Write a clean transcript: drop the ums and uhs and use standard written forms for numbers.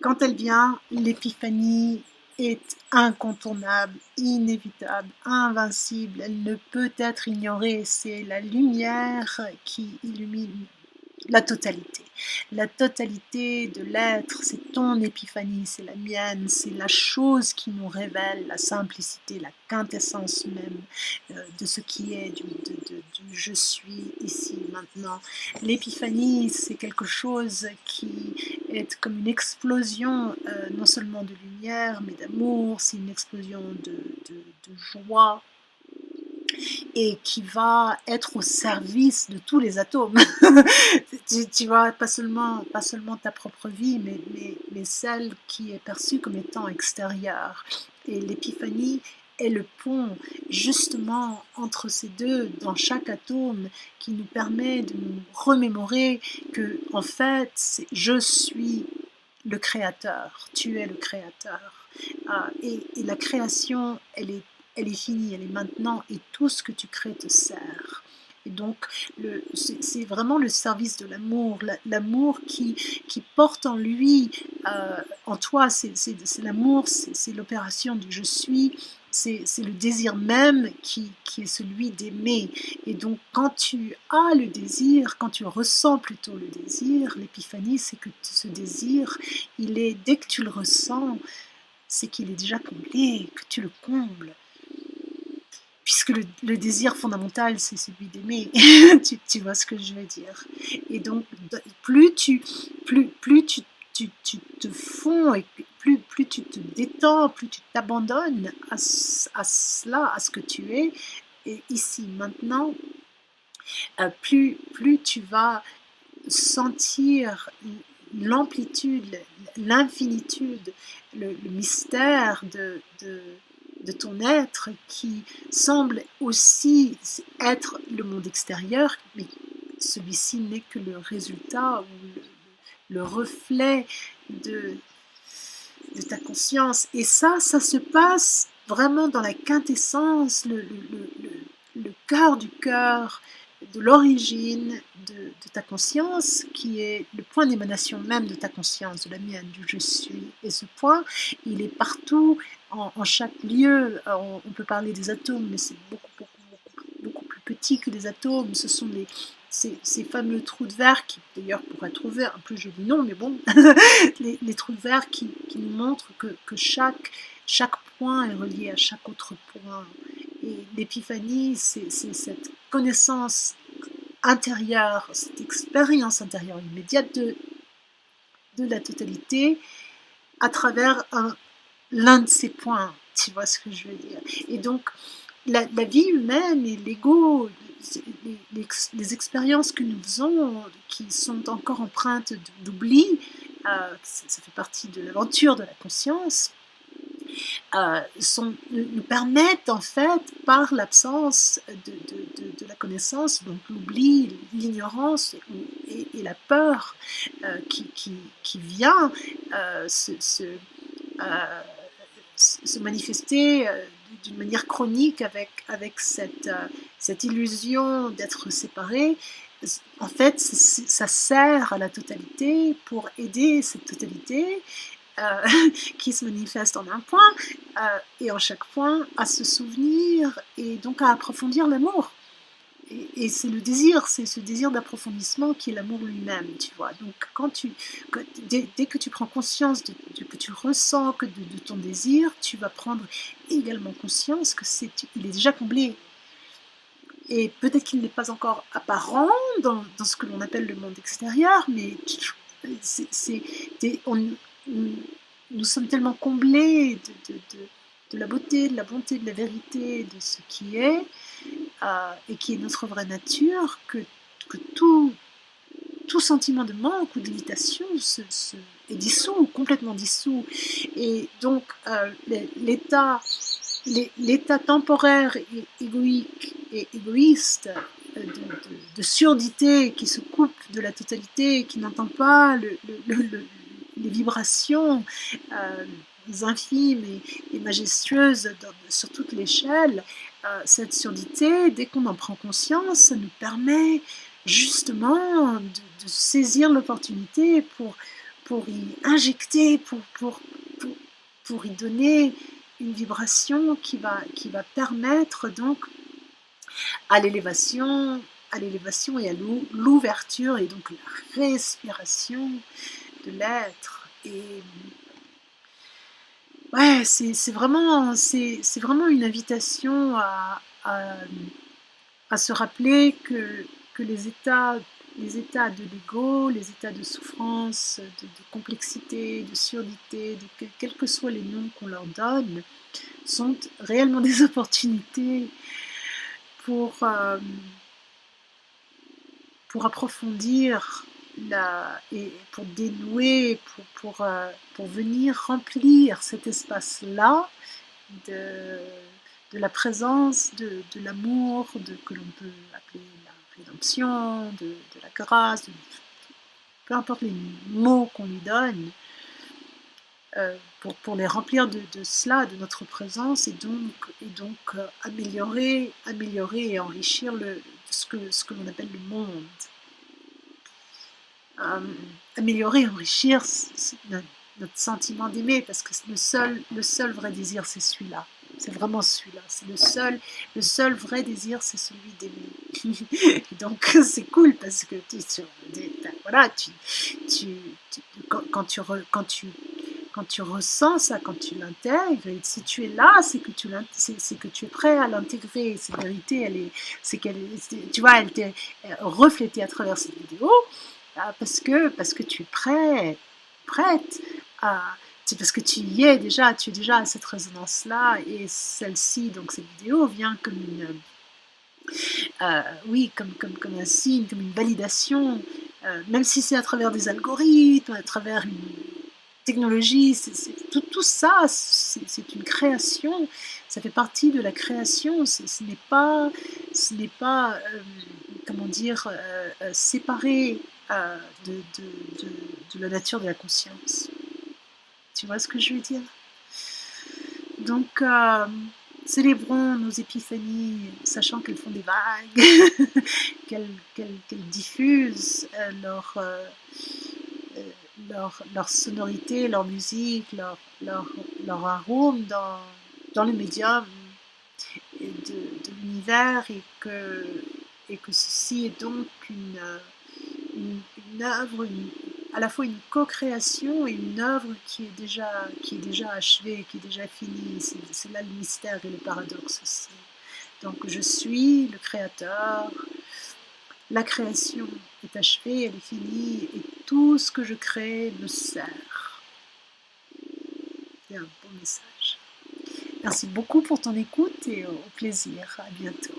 Quand elle vient, l'épiphanie est incontournable, inévitable, invincible, elle ne peut être ignorée, c'est la lumière qui illumine la totalité. La totalité de l'être, c'est ton épiphanie, c'est la mienne, c'est la chose qui nous révèle la simplicité, la quintessence même de ce qui est, du je suis ici, maintenant. L'épiphanie, c'est quelque chose qui est comme une explosion, non seulement de lumière, mais d'amour, c'est une explosion de joie, et qui va être au service de tous les atomes. Tu vois, pas seulement ta propre vie, mais celle qui est perçue comme étant extérieure. Et l'épiphanie est le pont justement entre ces deux dans chaque atome qui nous permet de nous remémorer que en fait je suis le créateur, tu es le créateur. Et la création, elle est finie, elle est maintenant, et tout ce que tu crées te sert. Et donc, c'est vraiment le service de l'amour, l'amour qui porte en lui, en toi, c'est l'amour, c'est l'opération du je suis, c'est le désir même qui est celui d'aimer. Et donc, quand tu as le désir, quand tu ressens plutôt le désir, l'épiphanie, c'est que ce désir, dès que tu le ressens, c'est qu'il est déjà comblé, que tu le combles. Puisque le désir fondamental, c'est celui d'aimer. Tu vois ce que je veux dire. Et donc, plus tu te fonds, et plus tu te détends, plus tu t'abandonnes à cela, à ce que tu es, et ici, maintenant, plus tu vas sentir l'amplitude, l'infinitude, le mystère de ton être qui semble aussi être le monde extérieur, mais celui-ci n'est que le résultat ou le reflet de, de ta conscience. Et ça se passe vraiment dans la quintessence, le cœur du cœur, de l'origine de ta conscience, qui est le point d'émanation même de ta conscience, de la mienne, du je suis. Et ce point, il est partout, en chaque lieu. On peut parler des atomes, mais c'est beaucoup plus petit que les atomes. Ce sont ces fameux trous de verre qui, d'ailleurs, pourraient trouver un peu joli nom, mais bon, les trous de verre qui nous montrent que chaque point est relié à chaque autre point. Et l'épiphanie, c'est cette connaissance intérieure, cette expérience intérieure immédiate de la totalité à travers l'un de ces points. Tu vois ce que je veux dire? Et donc, la vie humaine et l'ego, les expériences que nous faisons, qui sont encore empreintes d'oubli, ça fait partie de l'aventure de la conscience, nous permettent en fait, par l'absence de la connaissance, donc l'oubli, l'ignorance et la peur qui vient se manifester d'une manière chronique avec cette illusion d'être séparé. En fait, ça sert à la totalité pour aider cette totalité qui se manifeste en un point, et en chaque point à se souvenir et donc à approfondir l'amour. Et c'est le désir, c'est ce désir d'approfondissement qui est l'amour lui-même, tu vois. Donc dès que tu prends conscience que tu ressens que de ton désir, tu vas prendre également conscience que il est déjà comblé. Et peut-être qu'il n'est pas encore apparent dans ce que l'on appelle le monde extérieur, mais nous sommes tellement comblés de la beauté, de la bonté, de la vérité, de ce qui est, et qui est notre vraie nature, que tout sentiment de manque ou d'imitation est dissous, complètement dissous. Et donc l'état temporaire et égoïque et égoïste de surdité qui se coupe de la totalité, qui n'entend pas les vibrations infimes et majestueuses sur toute l'échelle, cette surdité, dès qu'on en prend conscience, ça nous permet justement de saisir l'opportunité pour pour y injecter, pour y donner une vibration qui va permettre donc à l'élévation et à l'ouverture et donc la respiration de l'être. Et ouais, c'est vraiment une invitation à se rappeler que les états de l'ego, les états de souffrance, de complexité, de surdité, quels que soient les noms qu'on leur donne, sont réellement des opportunités pour approfondir et pour dénouer, pour venir remplir cet espace-là de la présence, de l'amour, que l'on peut appeler la rédemption, de la grâce, peu importe les mots qu'on lui donne, pour les remplir de cela, de notre présence, et donc améliorer et enrichir ce que l'on appelle le monde. Améliorer, enrichir notre sentiment d'aimer, parce que le seul vrai désir, c'est celui-là. C'est vraiment celui-là. C'est le seul vrai désir, c'est celui d'aimer. Donc c'est cool parce que voilà, quand tu ressens ça, quand tu l'intègres, et si tu es là, c'est que tu es prêt à l'intégrer. Cette vérité, tu vois, elle t'est reflétée à travers cette vidéo, parce que tu es prête c'est parce que tu y es déjà, tu es déjà à cette résonance-là, et celle-ci, donc cette vidéo, vient comme comme un signe, comme une validation, même si c'est à travers des algorithmes, à travers une technologie, tout ça, c'est une création, ça fait partie de la création, ce n'est pas comment dire, séparé de la nature de la conscience. Tu vois ce que je veux dire? Donc, célébrons nos épiphanies, sachant qu'elles font des vagues, qu'elles diffusent leur sonorité, leur musique, leur arôme dans le médium de l'univers, et que ceci est donc une œuvre, à la fois une co-création et une œuvre qui est déjà achevée, qui est déjà finie. C'est là le mystère et le paradoxe aussi. Donc je suis le créateur, la création est achevée, elle est finie, et tout ce que je crée me sert. C'est un bon message. Merci beaucoup pour ton écoute, et au plaisir. À bientôt.